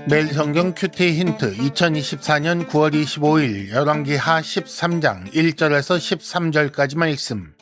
매일 성경 큐티 힌트 2024년 9월 25일 열왕기하 13장 1절에서 13절까지 말씀.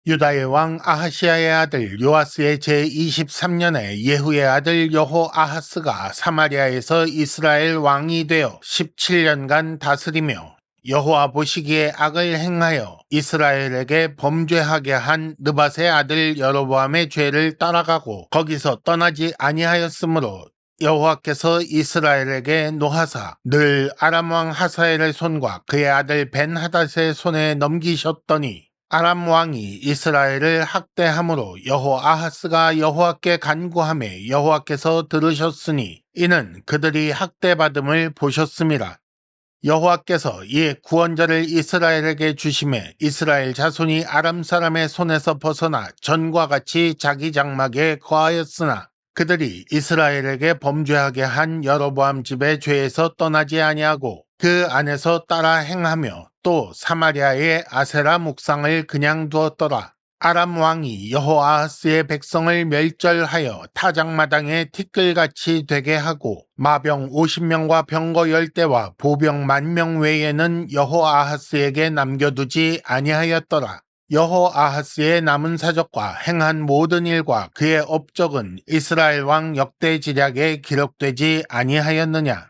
유다의 왕 아하시아의 아들 요아스의 제23년에 예후의 아들 여호아하스가 사마리아에서 이스라엘 왕이 되어 17년간 다스리며 여호와 보시기에 악을 행하여 이스라엘에게 범죄하게 한 느밧의 아들 여로보암의 죄를 따라가고 거기서 떠나지 아니하였으므로 여호와께서 이스라엘에게 노하사 늘 아람 왕 하사엘의 손과 그의 아들 벤하닷의 손에 넘기셨더니 아람 왕이 이스라엘을 학대함으로 여호아하스가 여호와께 간구하매 여호와께서 들으셨으니 이는 그들이 학대받음을 보셨음이라. 여호와께서 이에 구원자를 이스라엘에게 주심에 이스라엘 자손이 아람 사람의 손에서 벗어나 전과 같이 자기 장막에 거하였으나 그들이 이스라엘에게 범죄하게 한 여로보암 집의 죄에서 떠나지 아니하고 그 안에서 따라 행하며 또 사마리아의 아세라 묵상을 그냥 두었더라. 아람 왕이 여호아하스의 백성을 멸절하여 타작마당에 티끌같이 되게 하고 마병 50명과 병거 10대와 보병 10,000명 외에는 여호아하스에게 남겨두지 아니하였더라. 여호아하스의 남은 사적과 행한 모든 일과 그의 업적은 이스라엘 왕 역대지략에 기록되지 아니하였느냐.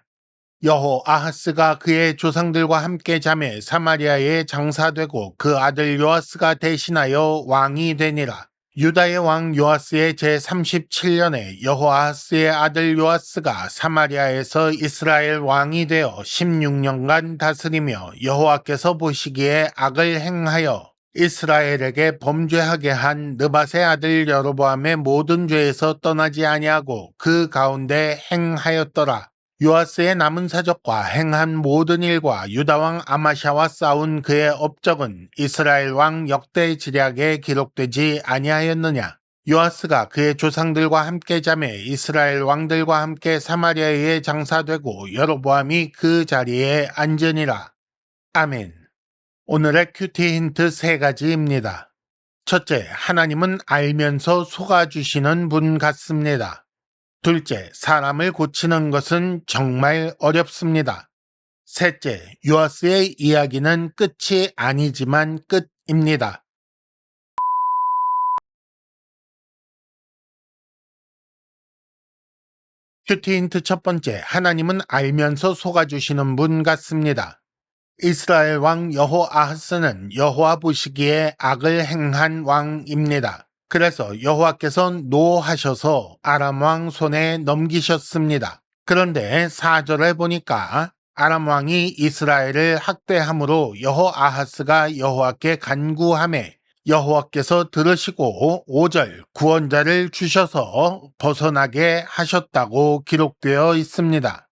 여호아하스가 그의 조상들과 함께 잠에 사마리아에 장사되고 그 아들 요아스가 대신하여 왕이 되니라. 유다의 왕 요아스의 제37년에 여호아하스의 아들 요아스가 사마리아에서 이스라엘 왕이 되어 16년간 다스리며 여호와께서 보시기에 악을 행하여 이스라엘에게 범죄하게 한 느밧의 아들 여로보암의 모든 죄에서 떠나지 아니하고 그 가운데 행하였더라. 요아스의 남은 사적과 행한 모든 일과 유다왕 아마샤와 싸운 그의 업적은 이스라엘 왕 역대지략에 기록되지 아니하였느냐. 요아스가 그의 조상들과 함께 잠에 이스라엘 왕들과 함께 사마리아에 장사되고 여로보암이 그 자리에 앉으니라. 아멘. 오늘의 큐티 힌트 3가지입니다. 첫째, 하나님은 알면서 속아주시는 분 같습니다. 둘째, 사람을 고치는 것은 정말 어렵습니다. 셋째, 요아스의 이야기는 끝이 아니지만 끝입니다. 큐티 힌트 첫 번째, 하나님은 알면서 속아주시는 분 같습니다. 이스라엘 왕 여호아하스는 여호와 보시기에 악을 행한 왕입니다. 그래서 여호와께서 노하셔서 아람 왕 손에 넘기셨습니다. 그런데 4절에 보니까 아람 왕이 이스라엘을 학대함으로 여호아하스가 여호와께 간구하매 여호와께서 들으시고 5절 구원자를 주셔서 벗어나게 하셨다고 기록되어 있습니다.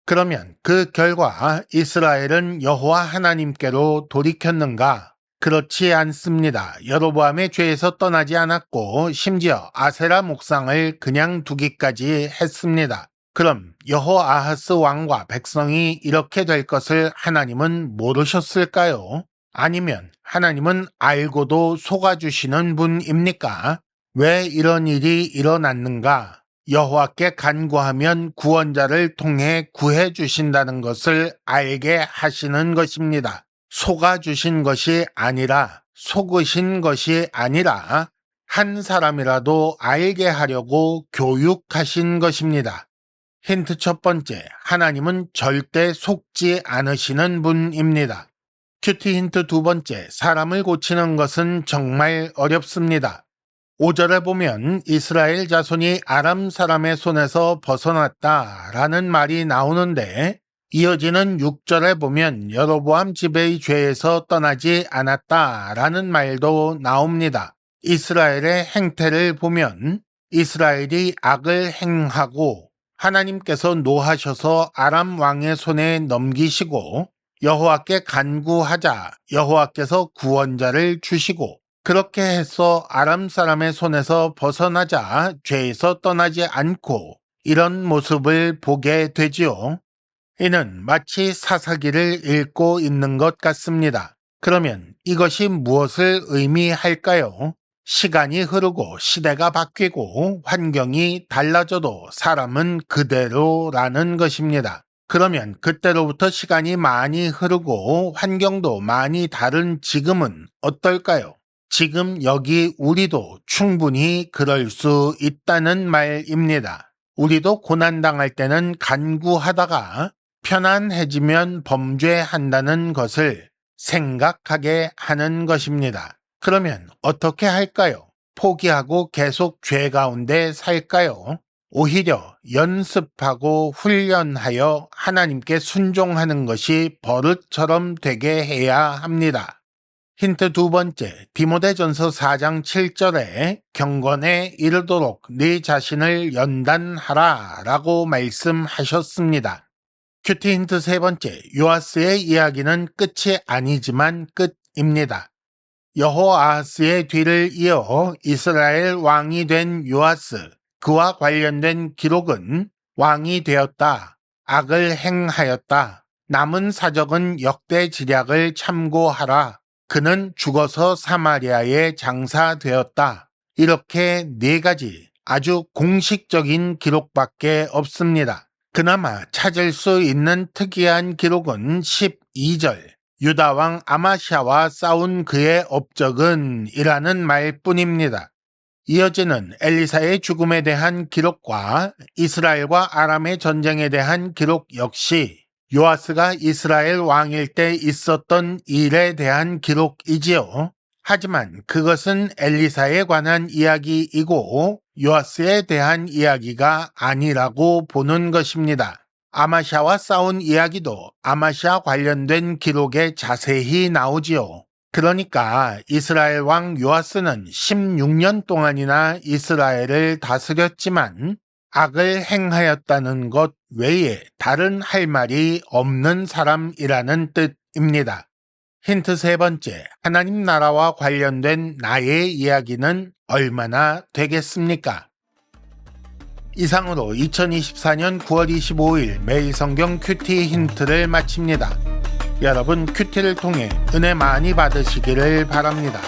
그러면 그 결과 이스라엘은 여호와 하나님께로 돌이켰는가? 그렇지 않습니다. 여로보암의 죄에서 떠나지 않았고 심지어 아세라 묵상을 그냥 두기까지 했습니다. 그럼 여호아하스 왕과 백성이 이렇게 될 것을 하나님은 모르셨을까요? 아니면 하나님은 알고도 속아주시는 분입니까? 왜 이런 일이 일어났는가? 여호와께 간구하면 구원자를 통해 구해주신다는 것을 알게 하시는 것입니다. 속아주신 것이 아니라 속으신 것이 아니라 한 사람이라도 알게 하려고 교육하신 것입니다. 힌트 첫 번째, 하나님은 절대 속지 않으시는 분입니다. 큐티 힌트 두 번째, 사람을 고치는 것은 정말 어렵습니다. 5절에 보면 이스라엘 자손이 아람 사람의 손에서 벗어났다라는 말이 나오는데 이어지는 6절에 보면 여로보암 집의 죄에서 떠나지 않았다라는 말도 나옵니다. 이스라엘의 행태를 보면 이스라엘이 악을 행하고 하나님께서 노하셔서 아람 왕의 손에 넘기시고 여호와께 간구하자 여호와께서 구원자를 주시고 그렇게 해서 아람 사람의 손에서 벗어나자 죄에서 떠나지 않고 이런 모습을 보게 되지요. 이는 마치 사사기를 읽고 있는 것 같습니다. 그러면 이것이 무엇을 의미할까요? 시간이 흐르고 시대가 바뀌고 환경이 달라져도 사람은 그대로라는 것입니다. 그러면 그때로부터 시간이 많이 흐르고 환경도 많이 다른 지금은 어떨까요? 지금 여기 우리도 충분히 그럴 수 있다는 말입니다. 우리도 고난당할 때는 간구하다가 편안해지면 범죄한다는 것을 생각하게 하는 것입니다. 그러면 어떻게 할까요? 포기하고 계속 죄 가운데 살까요? 오히려 연습하고 훈련하여 하나님께 순종하는 것이 버릇처럼 되게 해야 합니다. 힌트 두 번째, 디모데전서 4장 7절에 경건에 이르도록 네 자신을 연단하라 라고 말씀하셨습니다. 큐티 힌트 세 번째, 요아스의 이야기는 끝이 아니지만 끝입니다. 여호아하스의 뒤를 이어 이스라엘 왕이 된 요아스, 그와 관련된 기록은 왕이 되었다, 악을 행하였다, 남은 사적은 역대 지략을 참고하라, 그는 죽어서 사마리아에 장사되었다. 이렇게 네 가지 아주 공식적인 기록밖에 없습니다. 그나마 찾을 수 있는 특이한 기록은 12절. 유다왕 아마샤와 싸운 그의 업적은 이라는 말뿐입니다. 이어지는 엘리사의 죽음에 대한 기록과 이스라엘과 아람의 전쟁에 대한 기록 역시 요아스가 이스라엘 왕일 때 있었던 일에 대한 기록이지요. 하지만 그것은 엘리사에 관한 이야기이고 요아스에 대한 이야기가 아니라고 보는 것입니다. 아마샤와 싸운 이야기도 아마샤 관련된 기록에 자세히 나오지요. 그러니까 이스라엘 왕 요아스는 16년 동안이나 이스라엘을 다스렸지만 악을 행하였다는 것 외에 다른 할 말이 없는 사람이라는 뜻입니다. 힌트 세 번째, 하나님 나라와 관련된 나의 이야기는 얼마나 되겠습니까? 이상으로 2024년 9월 25일 매일 성경 큐티 힌트를 마칩니다. 여러분 큐티를 통해 은혜 많이 받으시기를 바랍니다.